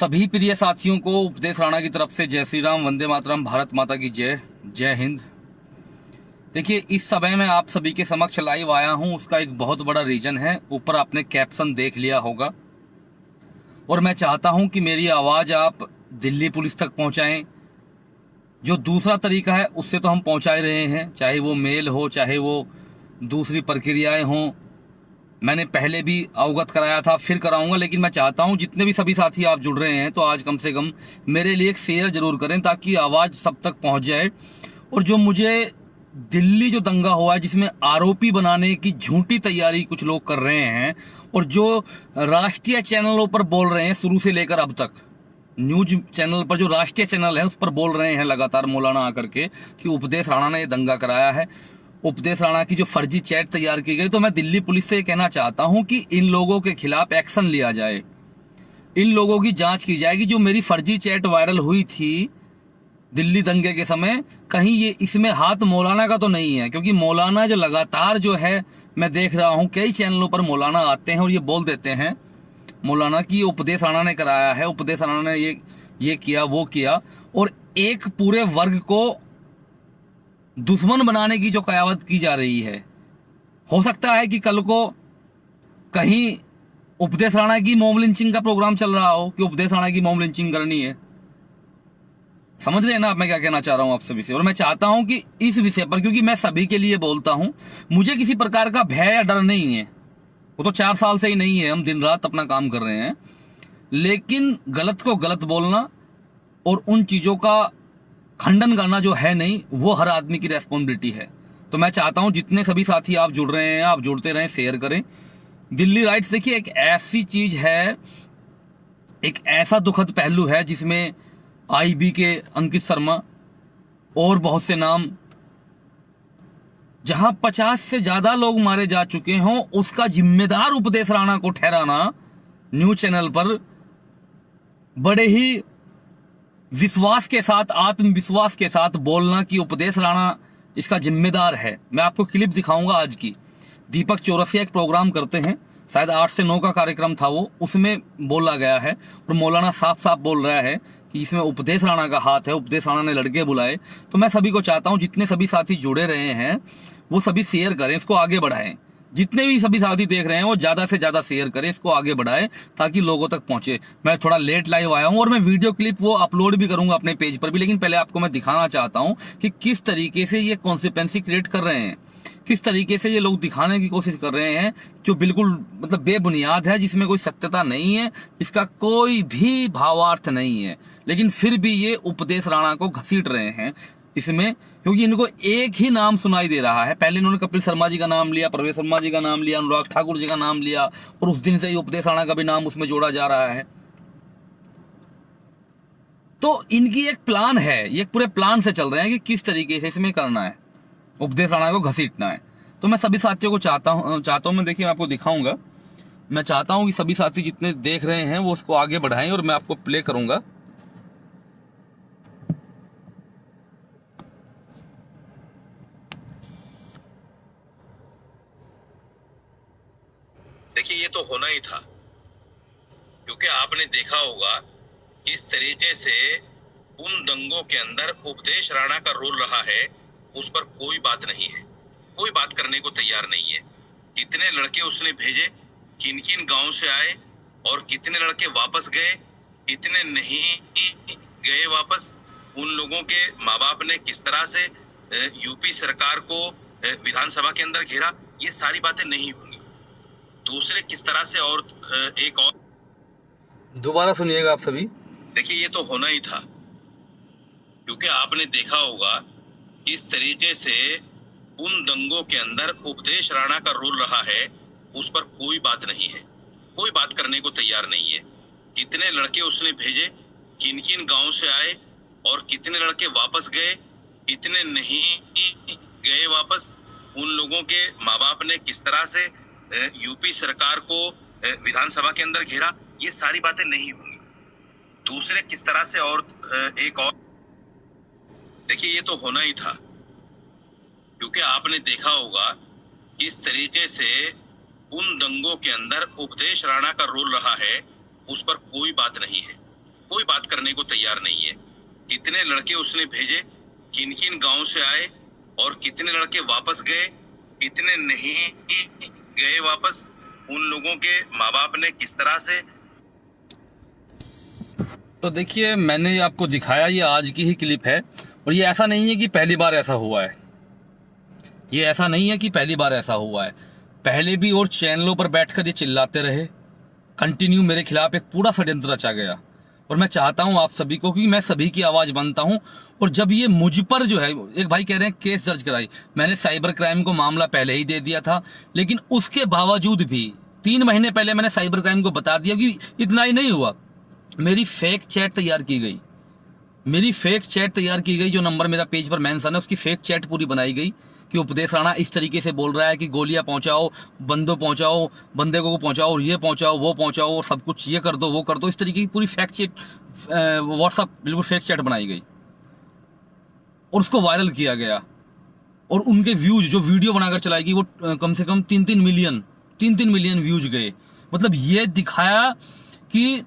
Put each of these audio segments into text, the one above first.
सभी प्रिय साथियों को उपदेश राणा की तरफ से जय श्री राम, वंदे मातरम, भारत माता की जय, जय हिंद। देखिए, इस समय मैं आप सभी के समक्ष लाइव आया हूं, उसका एक बहुत बड़ा रीजन है। ऊपर आपने कैप्शन देख लिया होगा और मैं चाहता हूं कि मेरी आवाज आप दिल्ली पुलिस तक पहुंचाएं। जो दूसरा तरीका है उससे तो हम पहुंचा ही रहे हैं, चाहे वो मेल हो, चाहे वो दूसरी प्रक्रियाएं हों। मैंने पहले भी अवगत कराया था, फिर कराऊंगा, लेकिन मैं चाहता हूं जितने भी सभी साथी आप जुड़ रहे हैं तो आज कम से कम मेरे लिए एक शेयर जरूर करें ताकि आवाज सब तक पहुंच जाए। और जो मुझे दिल्ली जो दंगा हुआ है जिसमें आरोपी बनाने की झूठी तैयारी कुछ लोग कर रहे हैं और जो राष्ट्रीय चैनलों पर बोल रहे हैं, शुरू से लेकर अब तक न्यूज चैनल पर जो राष्ट्रीय चैनल है उस पर बोल रहे हैं लगातार मौलाना आकर के कि उपदेश राणा ने ये दंगा कराया है, उपदेश राणा की जो फर्जी चैट तैयार की गई। तो मैं दिल्ली पुलिस से कहना चाहता हूं कि इन लोगों के खिलाफ एक्शन लिया जाए, इन लोगों की जांच की जाएगी। जो मेरी फर्जी चैट वायरल हुई थी दिल्ली दंगे के समय, कहीं ये इसमें हाथ मौलाना का तो नहीं है, क्योंकि मौलाना जो लगातार जो है मैं देख रहा हूं कई चैनलों पर मौलाना आते हैं और ये बोल देते हैं मौलाना की उपदेश राणा ने कराया है, उपदेश राणा ने ये किया वो किया, और एक पूरे वर्ग को दुश्मन बनाने की जो कयावत की जा रही है। हो सकता है कि कल को कहीं उपदेश राणा की मॉब लिंचिंग का प्रोग्राम चल रहा हो कि उपदेश राणा की मॉब लिंचिंग करनी है। समझ रहे हैं ना आप मैं क्या कहना चाह रहा हूं आप सभी से। और मैं चाहता हूं कि इस विषय पर, क्योंकि मैं सभी के लिए बोलता हूं, मुझे किसी प्रकार का भय या डर नहीं है, वो तो 4 साल से ही नहीं है, हम दिन रात अपना काम कर रहे हैं। लेकिन गलत को गलत बोलना और उन चीजों का खंडन करना जो है नहीं, वो हर आदमी की रेस्पॉन्सिबिलिटी है। तो मैं चाहता हूं जितने सभी साथी आप जुड़ रहे हैं आप जुड़ते रहें, शेयर करें। दिल्ली राइट्स देखिए एक ऐसी चीज है, एक ऐसा दुखद पहलू है जिसमें आईबी के अंकित शर्मा और बहुत से नाम, जहां 50 से ज्यादा लोग मारे जा चुके हों, उसका जिम्मेदार उपदेश राणा को ठहराना न्यूज चैनल पर बड़े ही विश्वास के साथ, आत्मविश्वास के साथ बोलना कि उपदेश राणा इसका जिम्मेदार है। मैं आपको क्लिप दिखाऊंगा आज की। दीपक चौरसिया एक प्रोग्राम करते हैं, शायद 8 से 9 का कार्यक्रम था वो, उसमें बोला गया है और मौलाना साफ साफ बोल रहा है कि इसमें उपदेश राणा का हाथ है, उपदेश राणा ने लड़के बुलाए। तो मैं सभी को चाहता हूं जितने सभी साथी जुड़े रहे हैं वो सभी शेयर करें, इसको आगे बढ़ाएं। जितने भी सभी साथी देख रहे हैं वो ज्यादा से ज्यादा शेयर करें, इसको आगे बढ़ाएं ताकि लोगों तक पहुंचे। मैं थोड़ा लेट लाइव आया हूं और मैं वीडियो क्लिप वो अपलोड भी करूंगा अपने पेज पर भी, लेकिन पहले आपको मैं दिखाना चाहता हूं कि किस तरीके से ये कॉन्सिक्वेंसी क्रिएट कर रहे हैं, किस तरीके से ये लोग दिखाने की कोशिश कर रहे हैं जो बिल्कुल मतलब बेबुनियाद है, जिसमें कोई सत्यता नहीं है, जिसका कोई भी भावार्थ नहीं है, लेकिन फिर भी ये उपदेश राणा को घसीट रहे हैं इसमें, क्योंकि इनको एक ही नाम सुनाई दे रहा है। पहले इन्होंने कपिल शर्मा जी का नाम लिया, प्रवेश शर्मा जी का नाम लिया, अनुराग ठाकुर जी का नाम लिया और उस दिन से ही उपदेश राणा का भी नाम उसमें जोड़ा जा रहा है। तो इनकी एक प्लान है, ये पूरे प्लान से चल रहे हैं कि किस तरीके से इसमें करना है, उपदेश राणा को घसीटना है। तो मैं सभी साथियों को चाहता हूं मैं, देखिए मैं आपको दिखाऊंगा, मैं चाहता हूं कि सभी साथी जितने देख रहे हैं वो उसको आगे बढ़ाएं और मैं आपको प्ले करूंगा। देखिए ये तो होना ही था, क्योंकि आपने देखा होगा किस तरीके से उन दंगों के अंदर उपदेश राणा का रोल रहा है, उस पर कोई बात नहीं है, कोई बात करने को तैयार नहीं है। कितने लड़के उसने भेजे, किन किन गांव से आए और कितने लड़के वापस गए, कितने नहीं गए वापस, उन लोगों के माँ बाप ने किस तरह से यूपी सरकार को विधानसभा के अंदर घेरा, ये सारी बातें नहीं होंगी। दूसरे किस तरह से और एक और दोबारा सुनिएगा आप सभी। देखिए ये तो होना ही था, क्योंकि आपने देखा होगा किस तरीके से उन दंगों के अंदर उपदेश राणा का रोल रहा है, उस पर कोई बात नहीं है, कोई बात करने को तैयार नहीं है। कितने लड़के उसने भेजे, किन किन गांव से आए और कितने लड़के वापस गए, कितने नहीं गए वापस, उन लोगों के माँ बाप ने किस तरह से यूपी सरकार को विधानसभा के अंदर घेरा, ये सारी बातें नहीं होंगी। दूसरे किस तरह से और एक और, देखिए ये तो होना ही था, क्योंकि आपने देखा होगा किस तरीके से उन दंगों के अंदर उपदेश राणा का रोल रहा है, उस पर कोई बात नहीं है, कोई बात करने को तैयार नहीं है। कितने लड़के उसने भेजे, किन किन गांव से आए और कितने लड़के वापस गए, कितने नहीं गए वापस, उन लोगों के माँ बाप ने किस तरह से। तो देखिए, मैंने आपको दिखाया, ये आज की ही क्लिप है और ये ऐसा नहीं है कि पहली बार ऐसा हुआ है। ये ऐसा नहीं है कि पहली बार ऐसा हुआ है। पहले भी और चैनलों पर बैठकर ये चिल्लाते रहे, कंटिन्यू मेरे खिलाफ एक पूरा षड्यंत्र रचा गया। और मैं चाहता हूं आप सभी को, क्योंकि मैं सभी की आवाज बनता हूं, और जब ये मुझ पर जो है, एक भाई कह रहे हैं केस दर्ज कराई, मैंने साइबर क्राइम को मामला पहले ही दे दिया था, लेकिन उसके बावजूद भी 3 महीने पहले मैंने साइबर क्राइम को बता दिया कि इतना ही नहीं हुआ, मेरी फेक चैट तैयार की गई, मेरी फेक चैट तैयार की गई, जो नंबर मेरा पेज पर मेंशन है उसकी फेक चैट पूरी बनाई गई कि उपदेश राणा इस तरीके से बोल रहा है कि गोलियां पहुंचाओ, पहुंचाओ, बंदे को पहुंचाओ, ये पहुंचाओ, वो पहुंचाओ, सब कुछ ये कर दो, वो कर दो, इस तरीके की पूरी फेक चैट, व्हाट्सएप बिल्कुल फेक चैट बनाई गई और उसको वायरल किया गया। और उनके व्यूज जो वीडियो बनाकर चलाई गई वो कम से कम 3-3 मिलियन व्यूज गए। मतलब ये दिखाया कि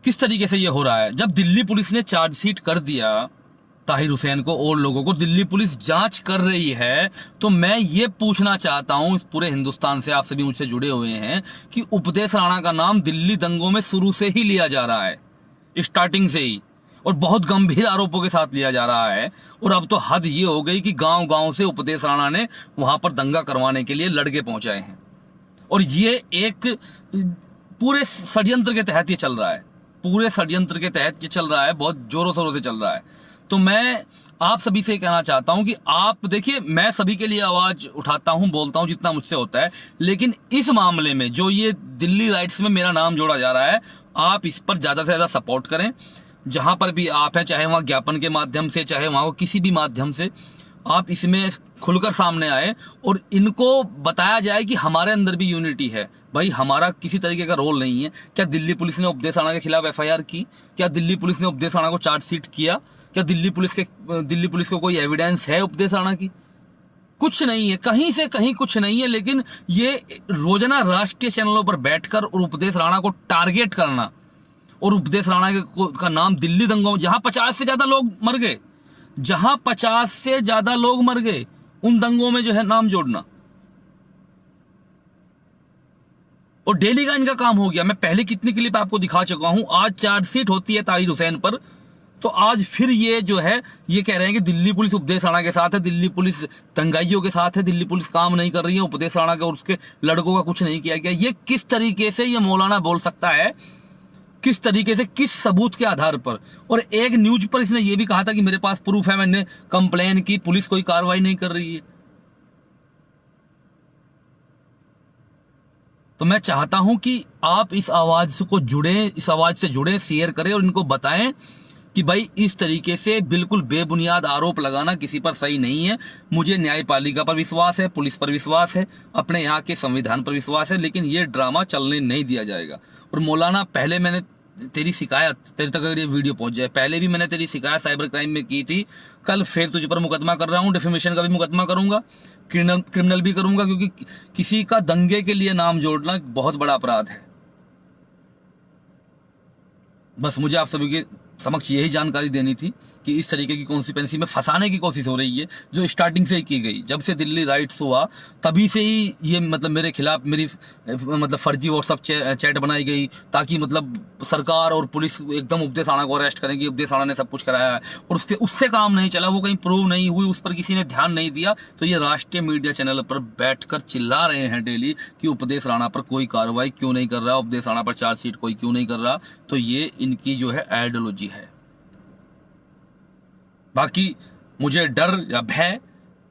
किस तरीके से ये हो रहा है। जब दिल्ली पुलिस ने चार्जशीट कर दिया ताहिर हुसैन को और लोगों को, दिल्ली पुलिस जांच कर रही है, तो मैं ये पूछना चाहता हूं पूरे हिंदुस्तान से, आप सभी मुझसे जुड़े हुए हैं, कि उपदेश राणा का नाम दिल्ली दंगों में शुरू से ही लिया जा रहा है, स्टार्टिंग से ही, और बहुत गंभीर आरोपों के साथ लिया जा रहा है। और अब तो हद ये हो गई कि गांव गांव से उपदेश राणा ने वहां पर दंगा करवाने के लिए लड़के पहुंचाए हैं, और ये एक पूरे षड्यंत्र के तहत ये चल रहा है, पूरे षड्यंत्र के तहत ये चल रहा है, बहुत जोरों शोरों से चल रहा है। तो मैं आप सभी से कहना चाहता हूं कि आप देखिए, मैं सभी के लिए आवाज उठाता हूं, बोलता हूं जितना मुझसे होता है, लेकिन इस मामले में जो ये दिल्ली राइट्स में मेरा नाम जोड़ा जा रहा है, आप इस पर ज्यादा से ज्यादा सपोर्ट करें। जहां पर भी आप हैं, चाहे वहां ज्ञापन के माध्यम से, चाहे वहां किसी भी माध्यम से, आप इसमें खुलकर सामने आए और इनको बताया जाए कि हमारे अंदर भी यूनिटी है। भाई, हमारा किसी तरीके का रोल नहीं है। क्या दिल्ली पुलिस ने उपदेश राणा के खिलाफ FIR की? क्या दिल्ली पुलिस ने उपदेश राणा को चार्जशीट किया? क्या दिल्ली पुलिस को कोई एविडेंस है उपदेश राणा की? कुछ नहीं है, कहीं से कहीं कुछ नहीं है। लेकिन ये रोजाना राष्ट्रीय चैनलों पर बैठकर और उपदेश राणा को टारगेट करना, और उपदेश राणा का नाम दिल्ली दंगों में, जहां 50 से ज्यादा लोग मर गए, जहां 50 से ज्यादा लोग मर गए, उन दंगों में जो है नाम जोड़ना, और डेली का इनका काम हो गया। मैं पहले कितनी क्लिप आपको दिखा चुका हूं। आज चार्जशीट होती है ताहिर हुसैन पर, तो आज फिर ये जो है ये कह रहे हैं कि दिल्ली पुलिस उपदेश राणा के साथ है, दिल्ली पुलिस दंगाइयों के साथ है, दिल्ली पुलिस काम नहीं कर रही है, उपदेश राणा के और उसके लड़कों का कुछ नहीं किया गया। ये किस तरीके से ये मौलाना बोल सकता है? किस तरीके से, किस सबूत के आधार पर? और एक न्यूज पर इसने ये भी कहा था कि मेरे पास प्रूफ है, मैंने कंप्लेन की, पुलिस कोई कार्रवाई नहीं कर रही है। तो मैं चाहता हूं कि आप इस आवाज को जुड़े, इस आवाज से जुड़े, शेयर करें और इनको बताएं कि भाई इस तरीके से बिल्कुल बेबुनियाद आरोप लगाना किसी पर सही नहीं है। मुझे न्यायपालिका पर विश्वास है, पुलिस पर विश्वास है, अपने यहाँ के संविधान पर विश्वास है, लेकिन ये ड्रामा चलने नहीं दिया जाएगा। और मौलाना, पहले मैंने तेरी शिकायत, तेरे तक अगर ये वीडियो पहुंच जाए, पहले भी मैंने तेरी शिकायत साइबर क्राइम में की थी, कल फिर तुझ पर मुकदमा कर रहा हूं, डिफेमेशन का भी मुकदमा करूंगा, क्रिमिनल भी करूंगा, क्योंकि किसी का दंगे के लिए नाम जोड़ना एक बहुत बड़ा अपराध है। बस मुझे आप सभी के समक्ष यही जानकारी देनी थी कि इस तरीके की कॉन्सिक्वेंसी में फंसाने की कोशिश हो रही है, जो स्टार्टिंग से ही की गई। जब से दिल्ली राइट्स हुआ तभी से ही ये मतलब मेरे खिलाफ मेरी मतलब फर्जी व्हाट्सएप चैट बनाई गई, ताकि मतलब सरकार और पुलिस एकदम उपदेश राणा को अरेस्ट करेंगी, उपदेश राणा ने सब कुछ कराया है, और उससे काम नहीं चला, वो कहीं प्रूव नहीं हुई, उस पर किसी ने ध्यान नहीं दिया। तो ये राष्ट्रीय मीडिया चैनल पर बैठकर चिल्ला रहे हैं डेली कि उपदेश राणा पर कोई कार्रवाई क्यों नहीं कर रहा, उपदेश राणा पर चार्जशीट कोई क्यों नहीं कर रहा। तो ये इनकी जो है आइडियोलॉजी है। बाकी मुझे डर या भय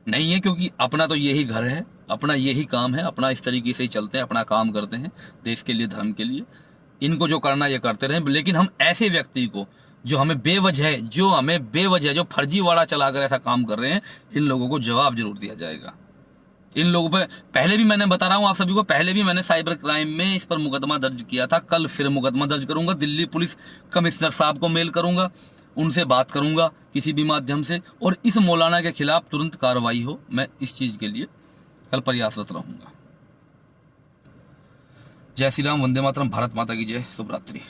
नहीं है, क्योंकि अपना तो यही घर है, अपना यही काम है, अपना इस तरीके से ही चलते हैं, अपना काम करते हैं देश के लिए, धर्म के लिए। इनको जो करना ये करते रहें, लेकिन हम ऐसे व्यक्ति को जो हमें बेवजह जो फर्जीवाड़ा चलाकर ऐसा काम कर रहे हैं, इन लोगों को जवाब जरूर दिया जाएगा। इन लोगों पे पहले भी मैंने बता रहा हूं आप सभी को, पहले भी मैंने साइबर क्राइम में इस पर मुकदमा दर्ज किया था, कल फिर मुकदमा दर्ज करूंगा। दिल्ली पुलिस कमिश्नर साहब को मेल करूंगा, उनसे बात करूंगा किसी भी माध्यम से, और इस मौलाना के खिलाफ तुरंत कार्रवाई हो। मैं इस चीज के लिए कल प्रयासरत रहूंगा। जय श्री राम, वंदे मातरम, भारत माता की जय, शुभ रात्रि।